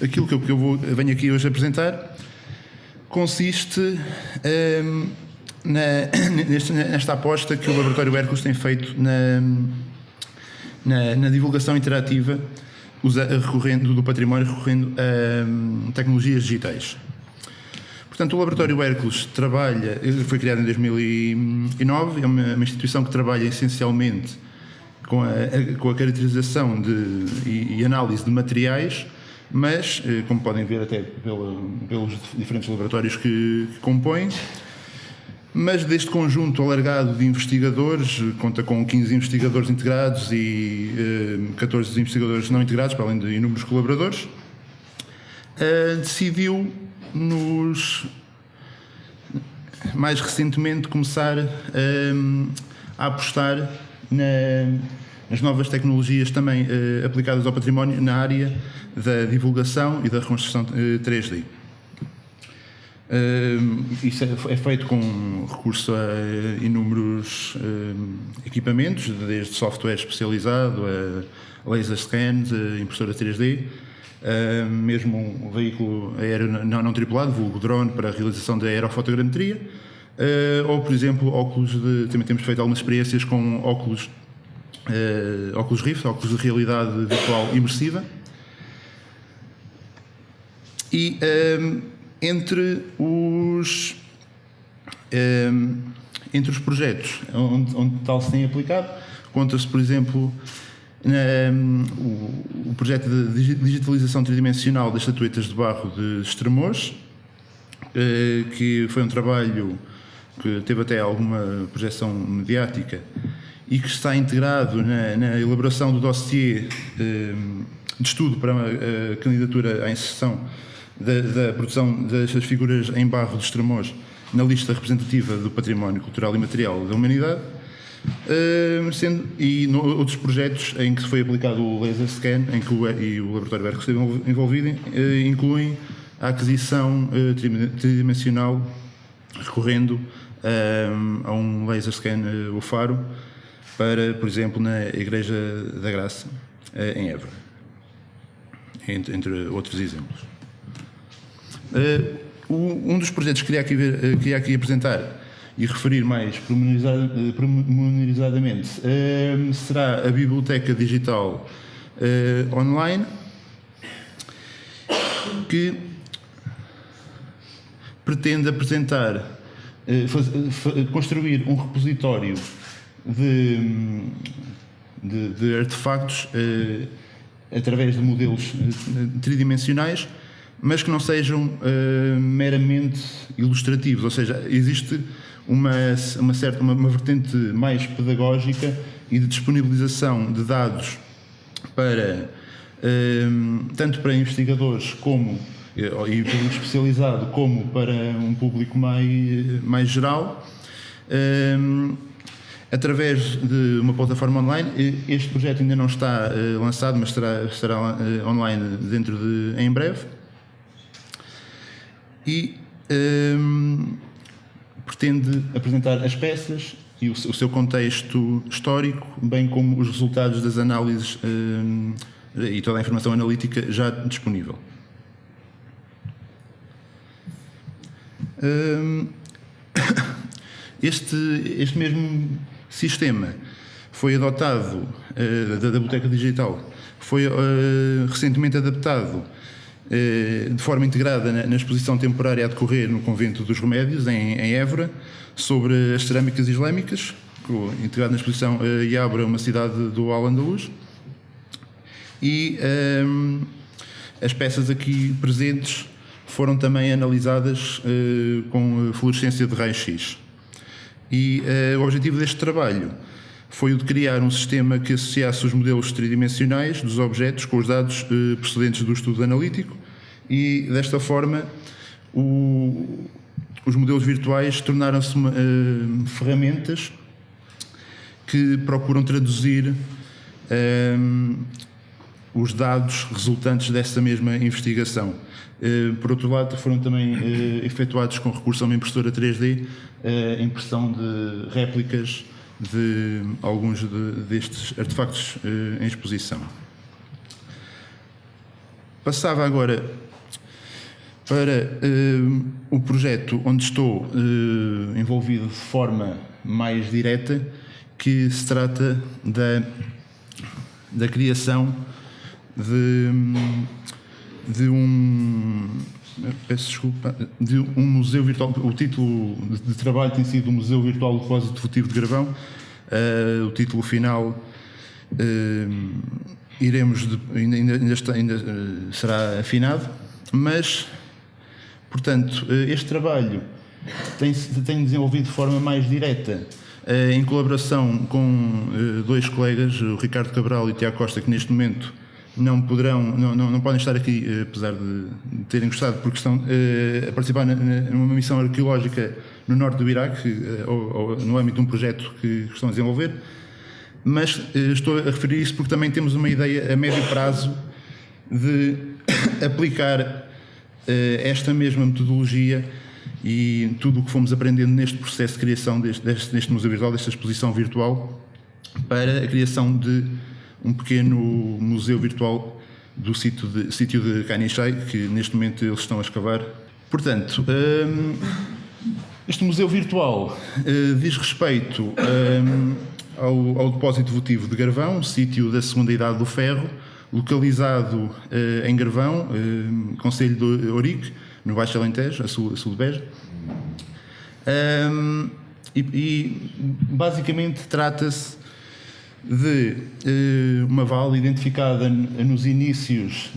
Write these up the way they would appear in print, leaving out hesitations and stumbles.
aquilo que eu venho aqui hoje apresentar consiste nesta aposta que o Laboratório Hércules tem feito na divulgação interativa do património recorrendo a tecnologias digitais. Portanto, o Laboratório Hércules foi criado em 2009, é uma instituição que trabalha essencialmente com a caracterização e análise de materiais, mas, como podem ver até pelos diferentes laboratórios que compõem, mas deste conjunto alargado de investigadores, conta com 15 investigadores integrados e 14 investigadores não integrados, para além de inúmeros colaboradores, decidiu mais recentemente começar a apostar nas novas tecnologias também aplicadas ao património na área da divulgação e da reconstrução 3D. Isso é feito com recurso a inúmeros equipamentos, desde software especializado a laser scans, a impressora 3D, mesmo um veículo aéreo não tripulado, vulgo drone, para a realização da aerofotogrametria, ou, por exemplo, também temos feito algumas experiências com óculos Rift, óculos de realidade virtual imersiva. E entre os projetos onde tal se tem aplicado, conta-se, por exemplo, o projeto de digitalização tridimensional das estatuetas de barro de Estremoz, que foi um trabalho que teve até alguma projeção mediática e que está integrado na elaboração do dossiê de estudo para a candidatura à inserção da produção destas figuras em barro de Estremoz na lista representativa do património cultural e material da humanidade, e outros projetos em que se foi aplicado o laser scan, em que o Laboratório Hércules esteve envolvido, incluem a aquisição tridimensional recorrendo a um laser scan, o Faro, para, por exemplo, na Igreja da Graça, em Évora, entre outros exemplos. Um dos projetos que queria aqui apresentar e referir mais pormenorizadamente será a Biblioteca Digital Online, que pretende apresentar, construir um repositório de artefactos através de modelos tridimensionais, mas que não sejam meramente ilustrativos, ou seja, existe uma vertente mais pedagógica e de disponibilização de dados tanto para investigadores e público especializado, como para um público mais geral, através de uma plataforma online. Este projeto ainda não está lançado, mas estará online em breve. E pretende apresentar as peças e o seu contexto histórico, bem como os resultados das análises e toda a informação analítica já disponível. Este mesmo sistema foi adotado, da Biblioteca Digital, foi recentemente adaptado de forma integrada na exposição temporária a decorrer no Convento dos Remédios, em Évora, sobre as cerâmicas islâmicas, integrado na exposição Iabra, uma cidade do Al-Andalus. E as peças aqui presentes foram também analisadas com fluorescência de raio-x. E o objetivo deste trabalho foi o de criar um sistema que associasse os modelos tridimensionais dos objetos com os dados procedentes do estudo analítico, e desta forma os modelos virtuais tornaram-se ferramentas que procuram traduzir os dados resultantes dessa mesma investigação. Por outro lado, foram também efetuados com recurso a uma impressora 3D a impressão de réplicas de alguns destes artefactos em exposição. Passava agora para o projeto onde estou envolvido de forma mais direta, que se trata da criação de um... Peço desculpa, de um museu virtual. O título de trabalho tem sido o Museu Virtual do Depósito Votivo de Carvão. O título final ainda será afinado, mas, portanto, este trabalho tem desenvolvido de forma mais direta, em colaboração com dois colegas, o Ricardo Cabral e o Tiago Costa, que neste momento não podem estar aqui, apesar de terem gostado, porque estão a participar numa missão arqueológica no norte do Iraque, ou no âmbito de um projeto que estão a desenvolver. Mas estou a referir isso porque também temos uma ideia a médio prazo de aplicar esta mesma metodologia e tudo o que fomos aprendendo neste processo de criação deste museu virtual, desta exposição virtual, para a criação de um pequeno museu virtual do sítio de Canishai, que neste momento eles estão a escavar. Portanto, este museu virtual diz respeito ao depósito votivo de Garvão, sítio da Segunda Idade do Ferro, localizado em Garvão, concelho de Ourique, no Baixo Alentejo, a sul de Beja. Basicamente trata-se de uma vala identificada nos inícios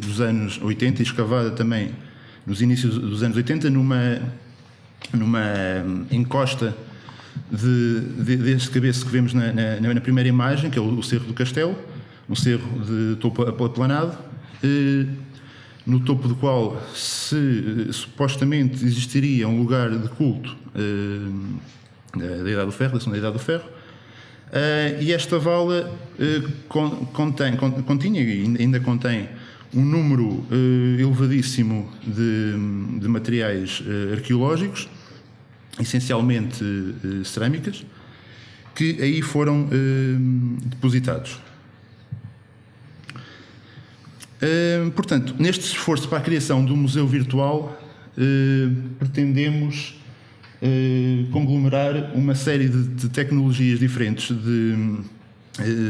dos anos 80 e escavada também nos inícios dos anos 80 numa encosta deste cabeço que vemos na primeira imagem, que é o Cerro do Castelo, um cerro de topo aplanado, no topo do qual supostamente existiria um lugar de culto da Idade do Ferro, da Segunda Idade do Ferro. E esta vala continha e ainda contém um número elevadíssimo de materiais arqueológicos, essencialmente cerâmicas, que aí foram depositados. Portanto, neste esforço para a criação do museu virtual, pretendemos conglomerar uma série de tecnologias diferentes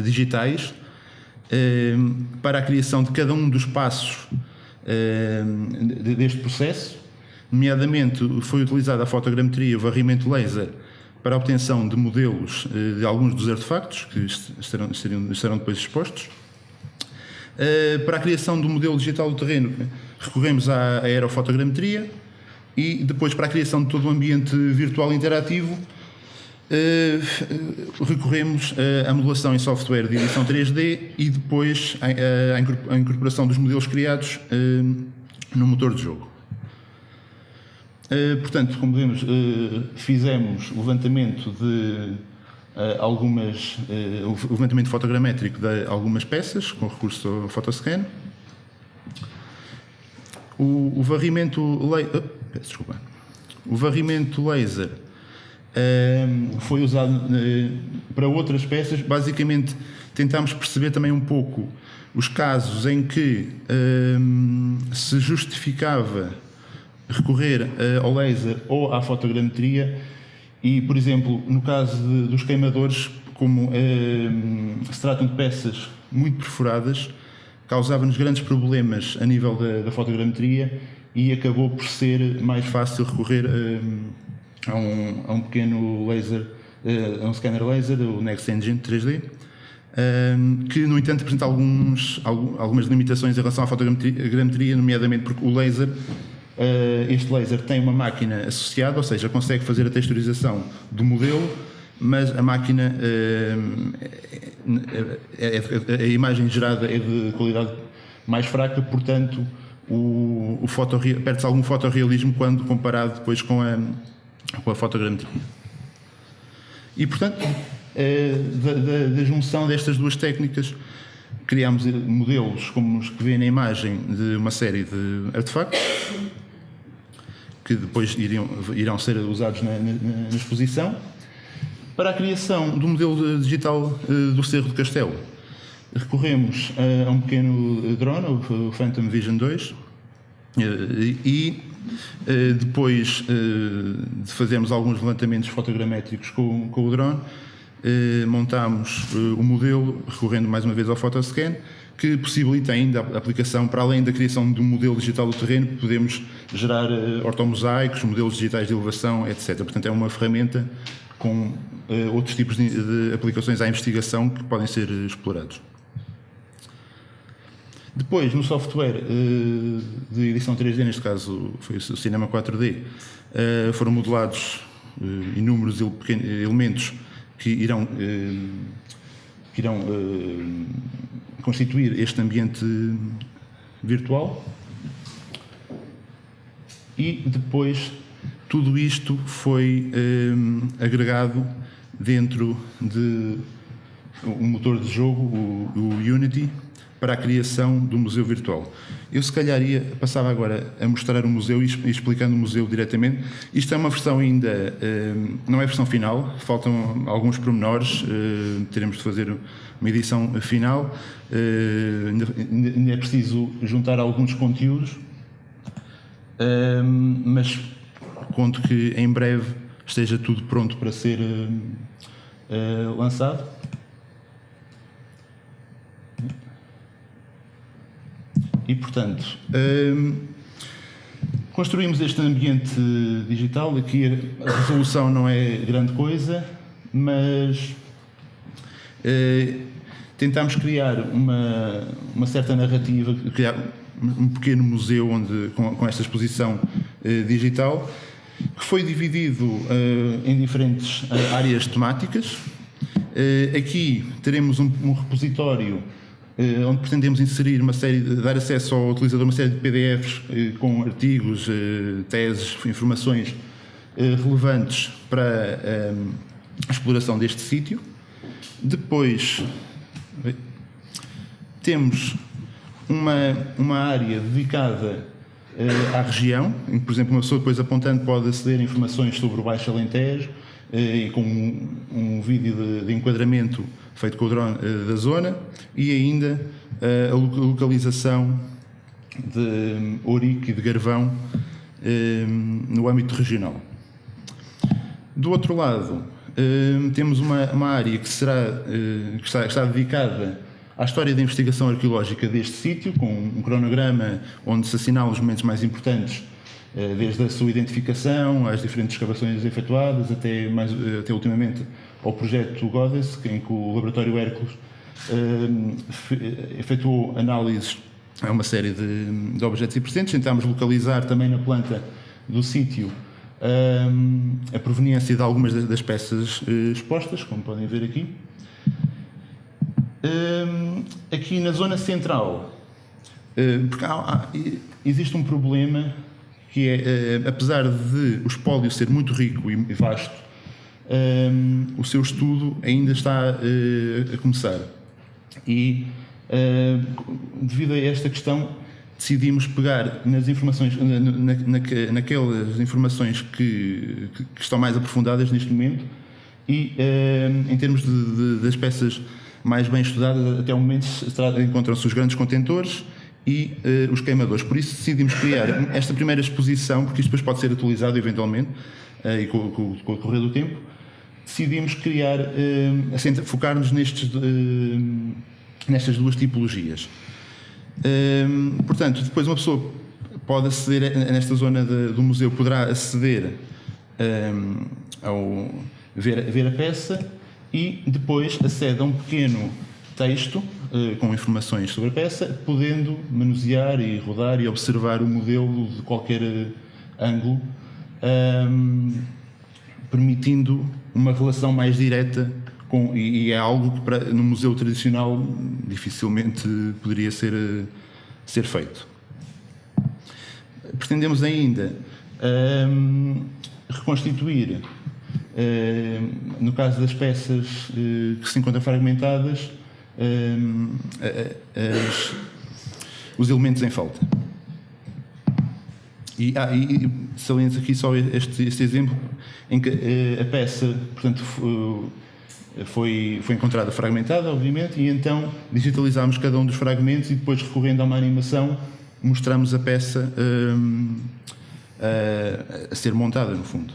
digitais para a criação de cada um dos passos deste processo. Nomeadamente, foi utilizada a fotogrametria e o varrimento laser para a obtenção de modelos de alguns dos artefactos que estarão depois expostos. Para a criação do modelo digital do terreno, recorremos à aerofotogrametria. E depois, para a criação de todo o ambiente virtual interativo, recorremos à modelação em software de edição 3D e depois à incorporação dos modelos criados no motor de jogo. Portanto, como vemos, fizemos o levantamento o levantamento fotogramétrico de algumas peças com recurso ao photoscan. O varrimento laser foi usado para outras peças. Basicamente, tentámos perceber também um pouco os casos em que se justificava recorrer ao laser ou à fotogrametria e, por exemplo, no caso dos queimadores, como se tratam de peças muito perfuradas, causava-nos grandes problemas a nível da fotogrametria e acabou por ser mais fácil recorrer a um pequeno laser, a um scanner laser, o Next Engine 3D, que, no entanto, apresenta algumas limitações em relação à fotogrametria, nomeadamente porque o laser, este laser tem uma máquina associada, ou seja, consegue fazer a texturização do modelo, mas a máquina, a imagem gerada é de qualidade mais fraca, portanto perde-se algum fotorrealismo quando comparado depois com a fotogrametria. E, portanto, da junção destas duas técnicas, criámos modelos como os que vêem na imagem de uma série de artefactos que depois irão ser usados na exposição. Para a criação do modelo digital do Cerro do Castelo, recorremos a um pequeno drone, o Phantom Vision 2, e depois de fazermos alguns levantamentos fotogramétricos com o drone, montámos o modelo recorrendo mais uma vez ao photoscan, que possibilita ainda a aplicação, para além da criação de um modelo digital do terreno, podemos gerar ortomosaicos, modelos digitais de elevação, etc. Portanto, é uma ferramenta com outros tipos de aplicações à investigação que podem ser explorados. Depois, no software de edição 3D, neste caso foi o Cinema 4D, foram modelados inúmeros elementos que irão constituir este ambiente virtual, e depois tudo isto foi agregado dentro de um motor de jogo, o Unity, para a criação do museu virtual. Eu, se calhar, passava agora a mostrar o museu e explicando o museu diretamente. Isto é uma versão ainda, não é a versão final, faltam alguns pormenores, teremos de fazer uma edição final, ainda é preciso juntar alguns conteúdos, mas conto que em breve esteja tudo pronto para ser lançado. E, portanto, construímos este ambiente digital. Aqui a resolução não é grande coisa, mas tentámos criar uma certa narrativa, criar um pequeno museu com esta exposição digital, que foi dividido em diferentes áreas temáticas. Aqui teremos um repositório onde pretendemos inserir dar acesso ao utilizador a uma série de PDFs com artigos, teses, informações relevantes para a exploração deste sítio. Depois temos uma área dedicada à região, em que, por exemplo, uma pessoa depois apontando pode aceder a informações sobre o Baixo Alentejo, e com um vídeo de enquadramento feito com o drone da zona, e ainda a localização de Ourique e de Garvão no âmbito regional. Do outro lado, temos uma área que está dedicada à história da investigação arqueológica deste sítio, com um cronograma onde se assinalam os momentos mais importantes, desde a sua identificação, às diferentes escavações efetuadas, até ultimamente ao projeto Goddess, em que o Laboratório Hércules efetuou análises a uma série de objetos e presentes. Tentámos localizar também na planta do sítio a proveniência de algumas das peças expostas, como podem ver aqui. Aqui na zona central, porque existe um problema, que é, apesar de o espólio ser muito rico e vasto, o seu estudo ainda está a começar. E, devido a esta questão, decidimos pegar nas informações, naquelas informações que estão mais aprofundadas neste momento, e, em termos das peças mais bem estudadas, até o momento encontram-se os grandes contentores e os queimadores. Por isso decidimos criar esta primeira exposição, porque isto depois pode ser atualizado eventualmente, e com o correr do tempo. Decidimos criar, focar-nos nestas duas tipologias. Portanto, depois uma pessoa pode aceder, nesta zona do museu, poderá aceder ver a peça, e depois acede a um pequeno texto com informações sobre a peça, podendo manusear e rodar e observar o modelo de qualquer ângulo, permitindo uma relação mais direta e é algo que no museu tradicional dificilmente poderia ser feito. Pretendemos ainda reconstituir, no caso das peças que se encontram fragmentadas, os elementos em falta. E saliento aqui só este exemplo, em que a peça, portanto, foi encontrada fragmentada, obviamente, e então digitalizámos cada um dos fragmentos e depois, recorrendo a uma animação, mostramos a peça a ser montada, no fundo.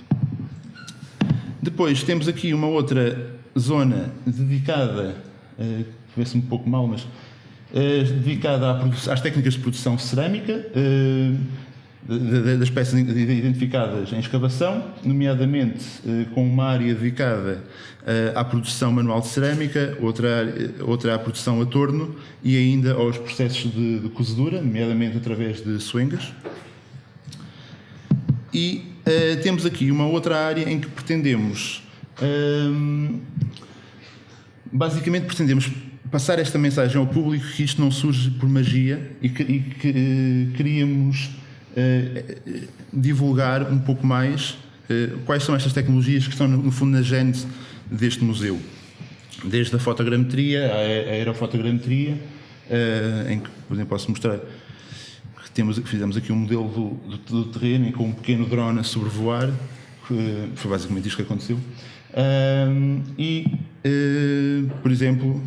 Depois temos aqui uma outra zona dedicada, vê-se um pouco mal, mas dedicada às técnicas de produção cerâmica, das peças identificadas em escavação, nomeadamente com uma área dedicada à produção manual de cerâmica, outra à produção a torno e ainda aos processos de cozedura, nomeadamente através de suengas. E temos aqui uma outra área em que pretendemos, basicamente pretendemos passar esta mensagem ao público, que isto não surge por magia e que queríamos divulgar um pouco mais quais são estas tecnologias que estão no fundo na gênese deste museu, desde a fotogrametria, a aerofotogrametria, em que, por exemplo, posso mostrar que fizemos aqui um modelo do terreno com um pequeno drone a sobrevoar, que foi basicamente isto que aconteceu, por exemplo,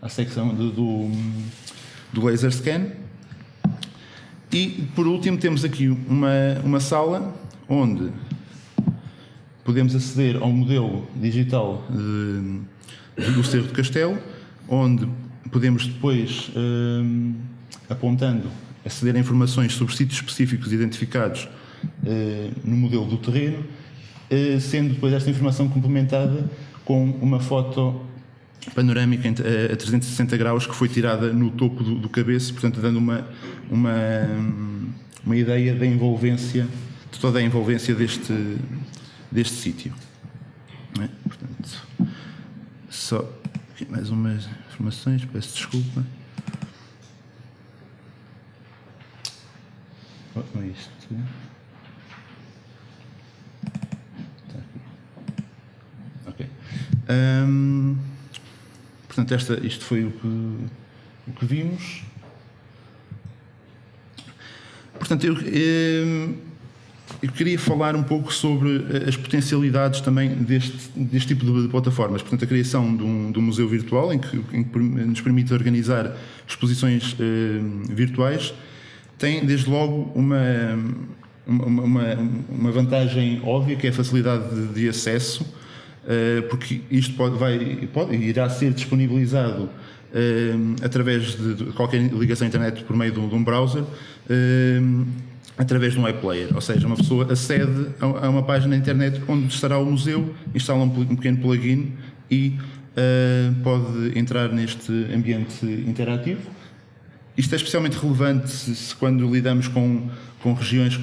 a secção do laser scan. E, por último, temos aqui uma sala onde podemos aceder ao modelo digital do Cerro do Castelo, onde podemos depois, apontando, aceder a informações sobre sítios específicos identificados no modelo do terreno, sendo depois esta informação complementada com uma foto panorâmica a 360 graus que foi tirada no topo do cabeço, portanto dando uma ideia da envolvência, de toda a envolvência deste sítio. É? Portanto, só aqui mais umas informações, peço desculpa. Não é isto. Está aqui. Ok. Portanto, isto foi o que vimos. Portanto, eu queria falar um pouco sobre as potencialidades também deste tipo de plataformas. Portanto, a criação de um museu virtual em que nos permite organizar exposições virtuais tem, desde logo, uma vantagem óbvia, que é a facilidade de acesso, porque isto irá ser disponibilizado através de qualquer ligação à internet por meio de um browser, através de um web player, ou seja, uma pessoa acede a uma página na internet onde estará o museu, instala um pequeno plugin e pode entrar neste ambiente interativo. Isto é especialmente relevante quando lidamos com regiões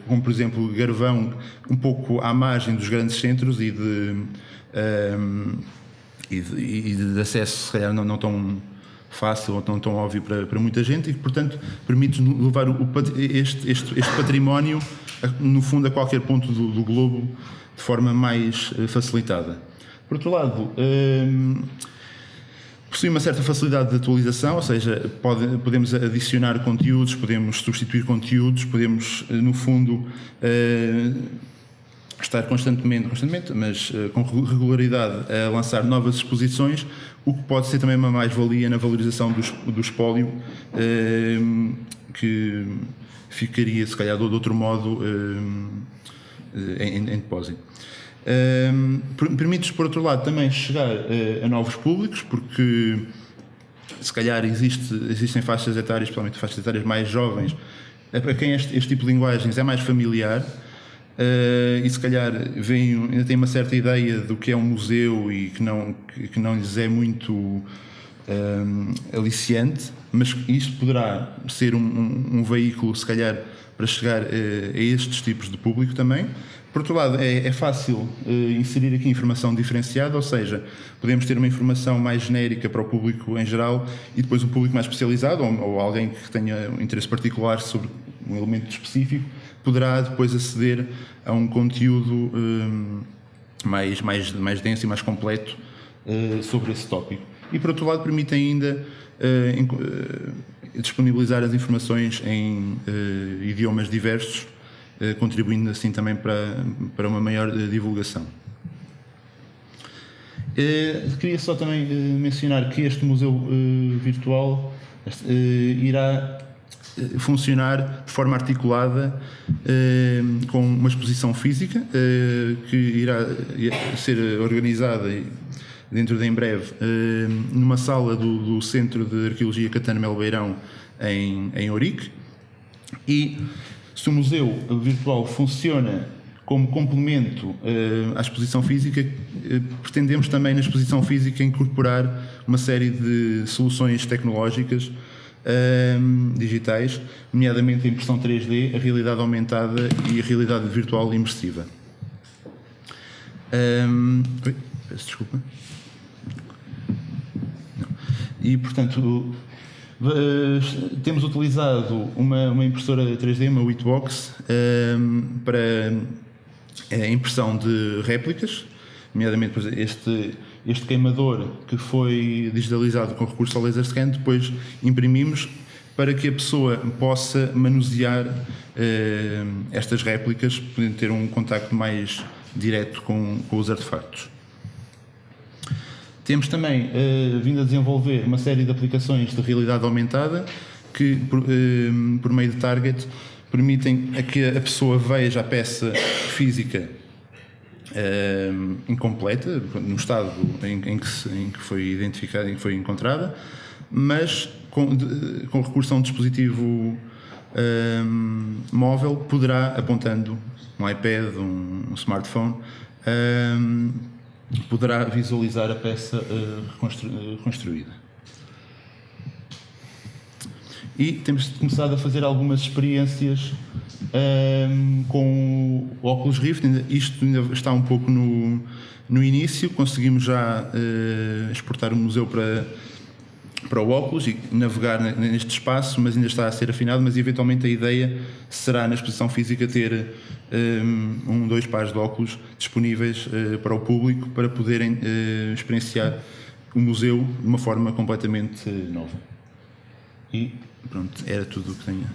como, por exemplo, Garvão, um pouco à margem dos grandes centros e de acesso, se calhar, não tão fácil ou tão óbvio para muita gente, e que, portanto, permite-nos levar este património, no fundo, a qualquer ponto do globo de forma mais facilitada. Por outro lado, possui uma certa facilidade de atualização, ou seja, podemos adicionar conteúdos, podemos substituir conteúdos, podemos, no fundo, estar constantemente, mas com regularidade, a lançar novas exposições, o que pode ser também uma mais-valia na valorização do espólio, que ficaria, se calhar, de outro modo, em depósito. Permite-nos, por outro lado, também chegar a novos públicos, porque se calhar existem faixas etárias, especialmente faixas etárias mais jovens, para quem este tipo de linguagens é mais familiar, e se calhar ainda tem uma certa ideia do que é um museu e que não lhes é muito aliciante, mas isto poderá ser um veículo, se calhar, para chegar a estes tipos de público também. Por outro lado, é fácil inserir aqui informação diferenciada, ou seja, podemos ter uma informação mais genérica para o público em geral e depois um público mais especializado ou alguém que tenha um interesse particular sobre um elemento específico poderá depois aceder a um conteúdo mais denso e mais completo sobre esse tópico. E, por outro lado, permite ainda disponibilizar as informações em idiomas diversos, contribuindo assim também para uma maior divulgação. Queria só também mencionar que este museu virtual irá funcionar de forma articulada com uma exposição física que irá ser organizada dentro de em breve numa sala do Centro de Arqueologia Catano Melo Beirão em Ourique. E se o museu virtual funciona como complemento à exposição física, pretendemos também na exposição física incorporar uma série de soluções tecnológicas digitais, nomeadamente a impressão 3D, a realidade aumentada e a realidade virtual imersiva. Peço desculpa. Não. E, portanto, temos utilizado uma impressora 3D, uma Whitebox, para a impressão de réplicas, nomeadamente este queimador que foi digitalizado com recurso ao laser scan, depois imprimimos para que a pessoa possa manusear estas réplicas, podendo ter um contacto mais direto com os artefactos. Temos também vindo a desenvolver uma série de aplicações de realidade aumentada que, por meio de target, permitem a que a pessoa veja a peça física incompleta, no estado em que foi identificada, em que foi encontrada, mas com recurso a um dispositivo móvel, poderá, apontando um iPad, um smartphone, poderá visualizar a peça reconstruída. E temos começado a fazer algumas experiências com o Oculus Rift. Isto ainda está um pouco no início. Conseguimos já exportar o museu para o Oculus e navegar neste espaço, mas ainda está a ser afinado. Mas eventualmente a ideia será na exposição física ter 2 pares de óculos disponíveis para o público para poderem experienciar o museu de uma forma completamente nova. E pronto, era tudo o que tinha.